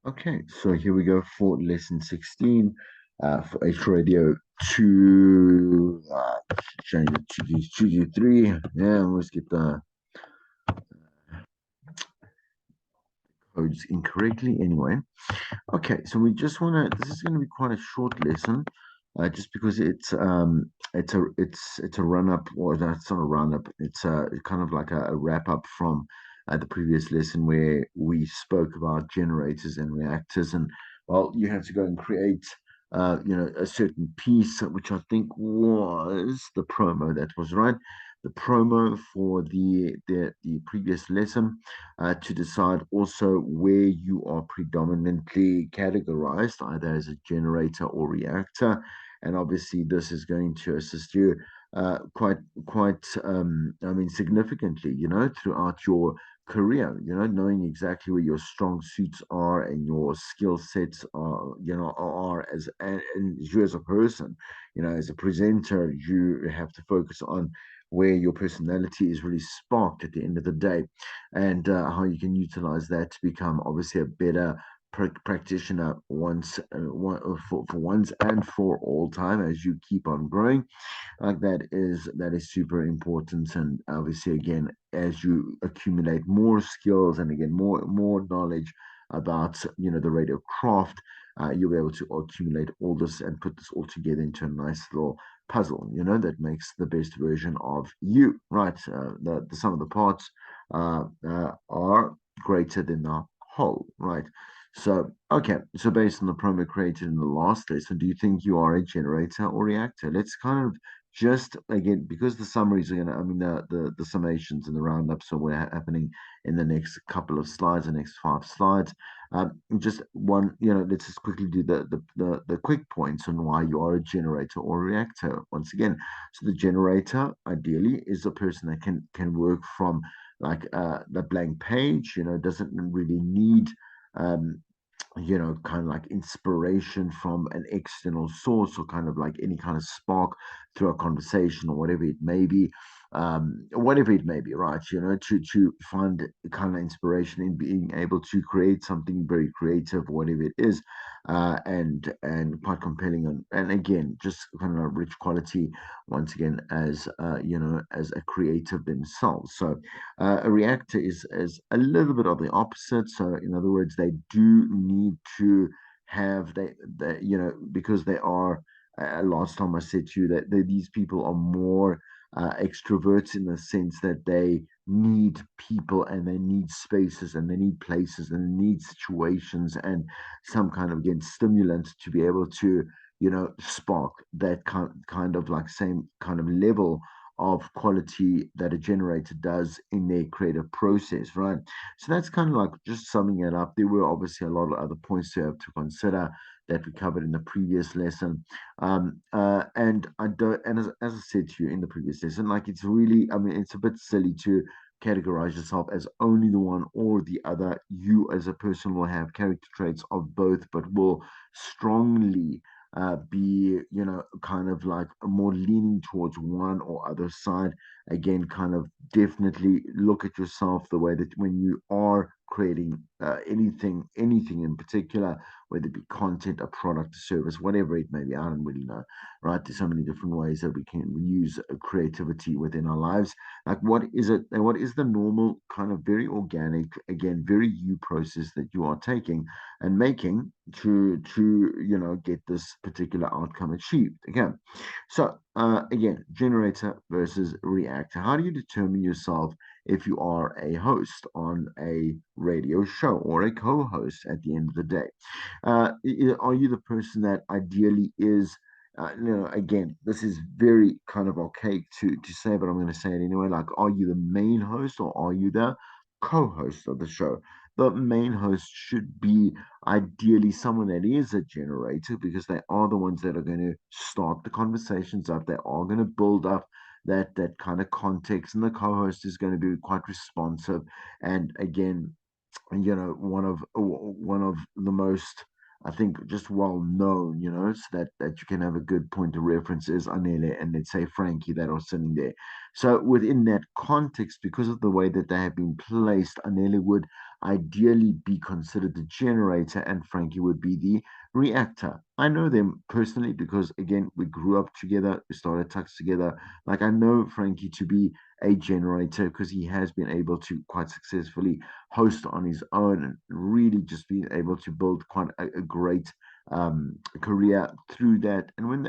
Okay, so here we go for lesson 16 for H Radio 2, change it to G3. Yeah, let's get the codes incorrectly anyway. Okay, so we just want to, this is going to be quite a short lesson, just because it's a run up, or that's not a run up, it's kind of like a wrap up from the previous lesson where we spoke about generators and reactors, and well, you have to go and create a certain piece, which I think was the promo. That was right, the promo for the previous lesson, to decide also where you are predominantly categorized, either as a generator or reactor. And obviously, this is going to assist you I mean, significantly, throughout your career, knowing exactly where your strong suits are and your skill sets are and you as a person, as a presenter, you have to focus on where your personality is really sparked at the end of the day, and how you can utilize that to become obviously a better practitioner for once and for all time as you keep on growing. Like that is super important, and obviously again, as you accumulate more skills and again more knowledge about the radio craft, you'll be able to accumulate all this and put this all together into a nice little puzzle, that makes the best version of you, right? The sum of the parts are greater than the whole, right? So, okay, so based on the promo created in the last lesson, do you think you are a generator or reactor? Let's kind of just again, because the summaries are I mean, the summations and the roundups are what are happening in the next couple of slides, the next 5 slides. Just one, let's just quickly do the quick points on why you are a generator or a reactor. Once again, so the generator ideally is a person that can work from like the blank page, doesn't really need um, kind of like inspiration from an external source, or kind of like any kind of spark through a conversation or whatever it may be, right? To find kind of inspiration in being able to create something very creative, whatever it is, and quite compelling, and again, just kind of rich quality once again as a creative themselves. So a reactor is a little bit of the opposite. So in other words, they do need to have because they are. Last time I said to you that these people are more extroverts, in the sense that they need people and they need spaces and they need places and they need situations and some kind of again stimulant to be able to spark that kind of like same kind of level of quality that a generator does in their creative process, right? So that's kind of like just summing it up. There were obviously a lot of other points to have to consider that we covered in the previous lesson. And I don't, and as I said to you in the previous lesson, like it's really, I mean, it's a bit silly to categorize yourself as only the one or the other. You as a person will have character traits of both, but will strongly be, kind of like more leaning towards one or other side. Again, kind of definitely look at yourself the way that when you are creating anything in particular, whether it be content, a product, a service, whatever it may be. I don't really know, right? There's so many different ways that we can use creativity within our lives. Like, what is it? And what is the normal kind of very organic, again, very you process that you are taking and making to get this particular outcome achieved? Again, so again, generator versus reactor. How do you determine yourself if you are a host on a radio show or a co-host at the end of the day? Are you the person that ideally is, again, this is very kind of archaic to say, but I'm going to say it anyway. Like, are you the main host or are you the co-host of the show? The main host should be ideally someone that is a generator, because they are the ones that are going to start the conversations up. They are going to build up that kind of context, and the co-host is going to be quite responsive. And again, one of the most, I think, just well known, so that you can have a good point of reference is Anele and, let's say, Frankie, that are sitting there. So within that context, because of the way that they have been placed, Anele would ideally be considered the generator, and Frankie would be the reactor. I know them personally because, again, we grew up together, we started Tux together. Like, I know Frankie to be a generator because he has been able to quite successfully host on his own and really just been able to build quite a great career through that. And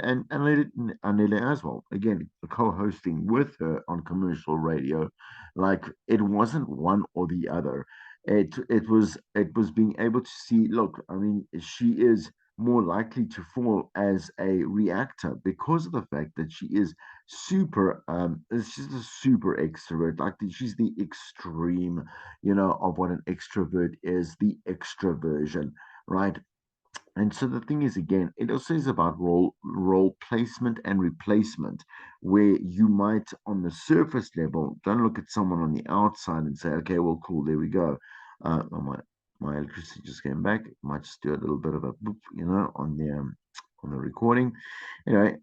Anele as well, again, co-hosting with her on commercial radio, like it wasn't one or the other. It was being able to see. Look, I mean, she is more likely to fall as a reactor because of the fact that she is super she's a super extrovert, like she's the extreme, of what an extrovert is, the extroversion, right? And so the thing is, again, it also is about role placement and replacement, where you might, on the surface level, don't look at someone on the outside and say, okay, well, cool, there we go. Oh, my electricity just came back. Might just do a little bit of a boop, on the recording. Anyway,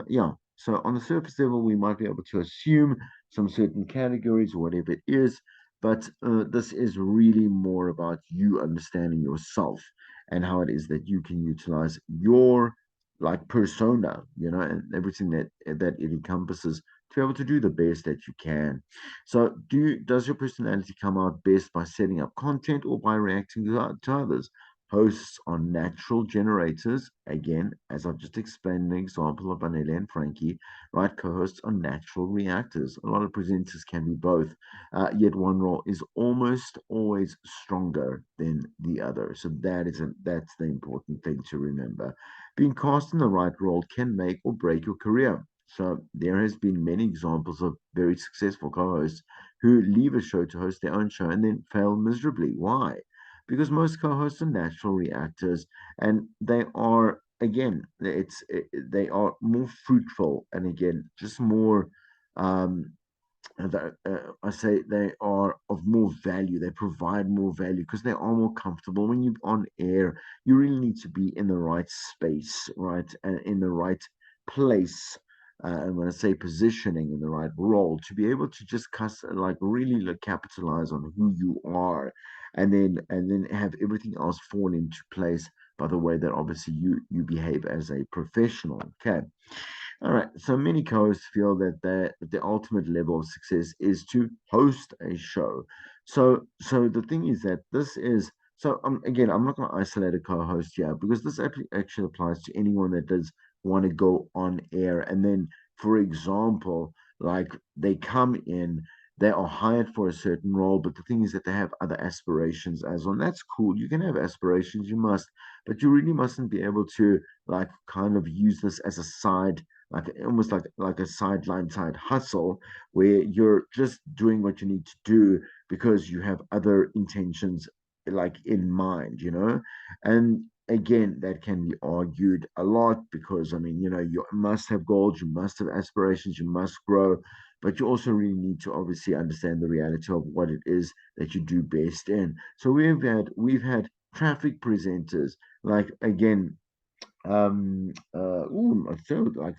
yeah. So on the surface level, we might be able to assume some certain categories or whatever it is, but this is really more about you understanding yourself and how it is that you can utilize your like persona, and everything that it encompasses to be able to do the best that you can. So, does your personality come out best by setting up content or by reacting to others? Hosts are natural generators. Again, as I've just explained an example of Vanilla and Frankie, right? Co-hosts are natural reactors. A lot of presenters can be both, yet one role is almost always stronger than the other. So that's the important thing to remember. Being cast in the right role can make or break your career. So there has been many examples of very successful co-hosts who leave a show to host their own show and then fail miserably. Why? Because most co-hosts are natural reactors, and they are, again, they are more fruitful, and again, just more um, that I say they are of more value. They provide more value because they are more comfortable. When you're on air, you really need to be in the right space, right, and in the right place. And when I say positioning in the right role, to be able to just like really like capitalize on who you are, and then have everything else fall into place by the way that obviously you behave as a professional. Okay. All right. So many co-hosts feel that the ultimate level of success is to host a show. So the thing is that this is so again, I'm not going to isolate a co-host here because this actually applies to anyone that does want to go on air. And then, for example, like they come in, they are hired for a certain role, but the thing is that they have other aspirations as well. And that's cool. You can have aspirations, you must, but you really mustn't be able to like kind of use this as a side, like almost like a sideline side hustle where you're just doing what you need to do because you have other intentions like in mind, and again that can be argued a lot because I mean, you must have goals, you must have aspirations, you must grow, but you also really need to obviously understand the reality of what it is that you do best in. So we've had traffic presenters, like again, I feel like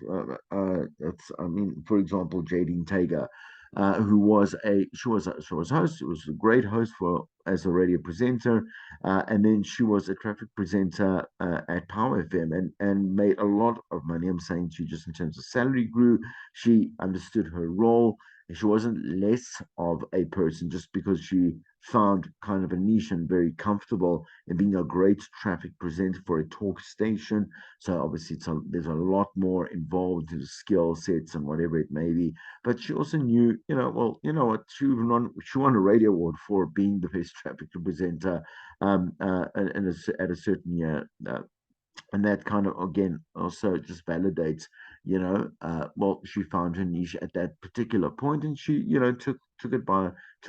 that's, I mean, for example, Jadine Tager, who was she was host. She was a great host for as a radio presenter, and then she was a traffic presenter at Power FM and made a lot of money. I'm saying to you, just in terms of salary grew. She understood her role. And she wasn't less of a person just because she found kind of a niche and very comfortable in being a great traffic presenter for a talk station. So obviously, there's a lot more involved in the skill sets and whatever it may be. But she also knew, well, you know what, she won a radio award for being the best traffic presenter, at a certain year. And that kind of again also just validates, well, she found her niche at that particular point, and she, took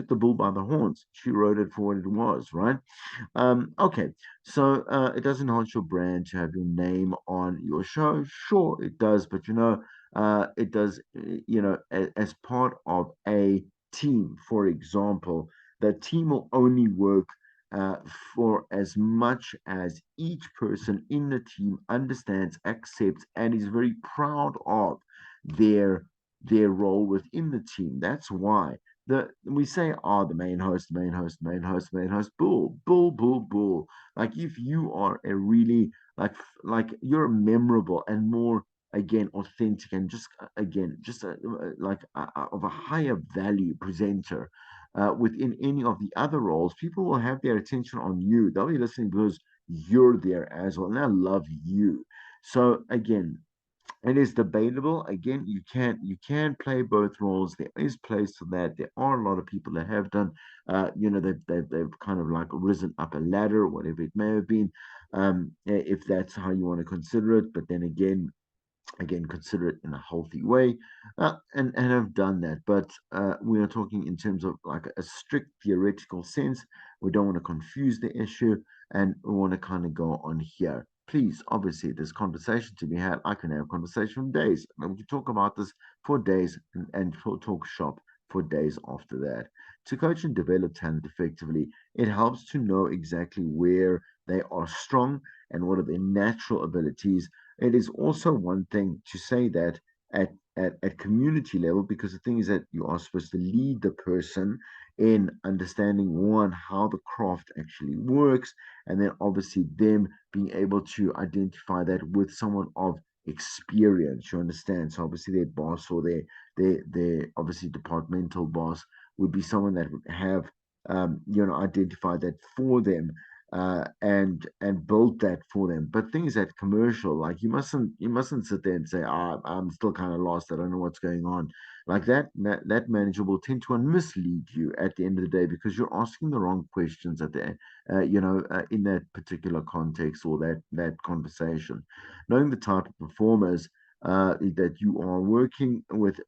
the bull by the horns. She wrote it for what it was, right? Okay, so it does enhance your brand to have your name on your show. Sure, it does, but it does, as part of a team, for example, the team will only work uh, for as much as each person in the team understands, accepts, and is very proud of their their role within the team. That's why. the we say, oh, the main host, the main host, the main host, the main host. Bull, bull, bull, bull. Like if you are a really like you're memorable and more again authentic and just again just like of a higher value presenter within any of the other roles, people will have their attention on you. They'll be listening because you're there as well, and I love you. So again, it is debatable. Again, you can play both roles. There is place for that. There are a lot of people that have done, they've kind of like risen up a ladder, whatever it may have been, if that's how you want to consider it. But then again, consider it in a healthy way, and have done that. But we are talking in terms of like a strict theoretical sense. We don't want to confuse the issue, and we want to kind of go on here. Please, obviously, there's conversation to be had. I can have conversation for days, and we can talk about this for days, and talk shop for days after that. To coach and develop talent effectively, it helps to know exactly where they are strong and what are their natural abilities. It is also one thing to say that at community level, because the thing is that you are supposed to lead the person in understanding one, how the craft actually works, and then obviously them being able to identify that with someone of experience. You understand? So obviously their boss or their obviously departmental boss would be someone that would have identify that for them, and build that for them. But things that commercial, like you mustn't sit there and say, I'm still kind of lost. I don't know what's going on. Like that manager will tend to mislead you at the end of the day because you're asking the wrong questions at the in that particular context or that conversation. Knowing the type of performers that you are working with,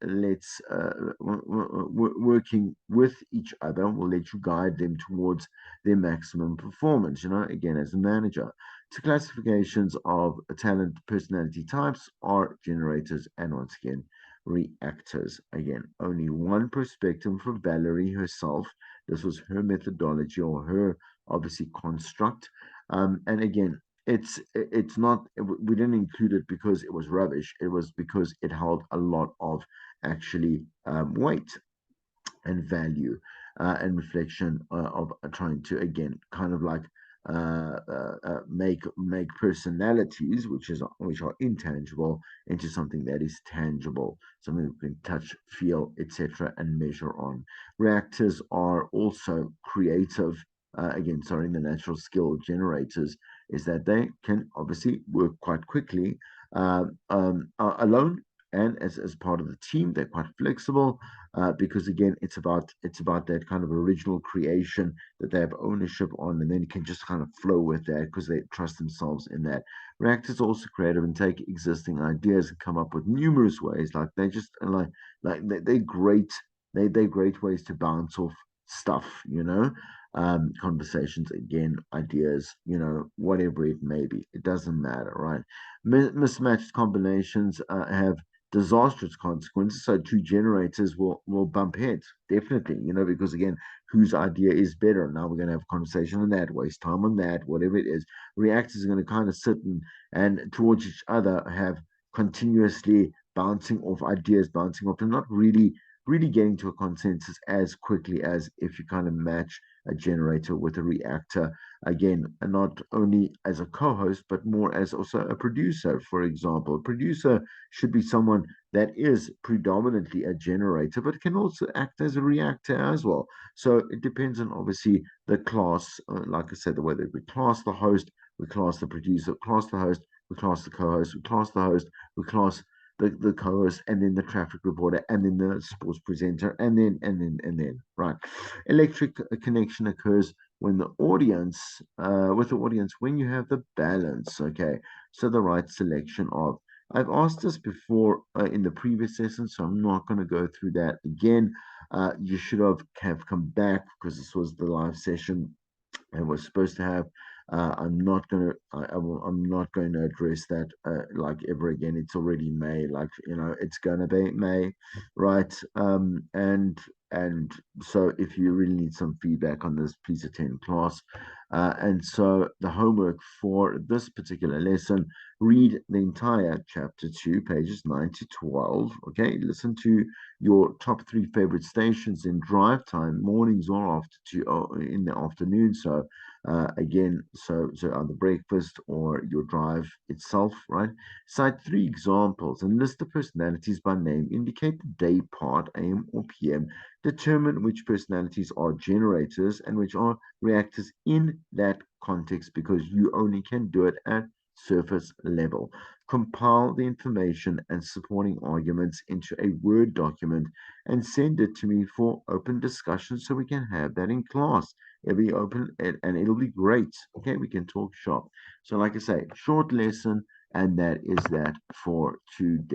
working with each other will let you guide them towards their maximum performance. Again, as a manager, two classifications of talent personality types are generators and once again reactors. Again, only one perspective for Valerie herself. This was her methodology or her obviously construct. And again, it's not, we didn't include it because it was rubbish. It was because it held a lot of actually weight and value and reflection of trying to again kind of like make personalities which are intangible into something that is tangible, something we can touch, feel, etc., and measure on. Reactors are also creative. Again, sorry, the natural skill generators is that they can obviously work quite quickly alone and as part of the team. They're quite flexible because again it's about that kind of original creation that they have ownership on, and then you can just kind of flow with that because they trust themselves in that. Reactors also creative and take existing ideas and come up with numerous ways. Like they just they're great. They're great ways to bounce off stuff, conversations, again, ideas, whatever it may be, it doesn't matter, right? Mismatched combinations have disastrous consequences. So two generators will bump heads, definitely, because again, whose idea is better? Now we're going to have a conversation on that, waste time on that, whatever it is. Reactors are going to kind of sit and towards each other have continuously bouncing off ideas, bouncing off, and not really getting to a consensus as quickly as if you kind of match a generator with a reactor. Again, and not only as a co-host, but more as also a producer. For example, a producer should be someone that is predominantly a generator, but can also act as a reactor as well. So it depends on obviously the class. Like I said, the way that we class the host, we class the producer, class the host, we class the co-host, we class the host, we class the co-host, and then the traffic reporter, and then the sports presenter, and then right. Electric connection occurs when the audience, with the audience, when you have the balance. Okay, so the right selection of. I've asked this before in the previous session, so I'm not going to go through that again. You should have come back because this was the live session and was supposed to have I'm not going to address that like ever again. It's already May, like it's gonna be May, right? And so if you really need some feedback on this, please attend class. And so the homework for this particular lesson: read the entire chapter 2, pages 9 to 12. Okay, listen to your top three favorite stations in drive time, mornings or in the afternoon. So again, so on the breakfast or your drive itself, right? Cite three examples and list the personalities by name. Indicate the day part, AM or PM. Determine which personalities are generators and which are reactors in that context, because you only can do it at surface level. Compile the information and supporting arguments into a Word document and send it to me for open discussion so we can have that in class. It'll be open and it'll be great. Okay, we can talk shop. So, like I say, short lesson, and that is that for today.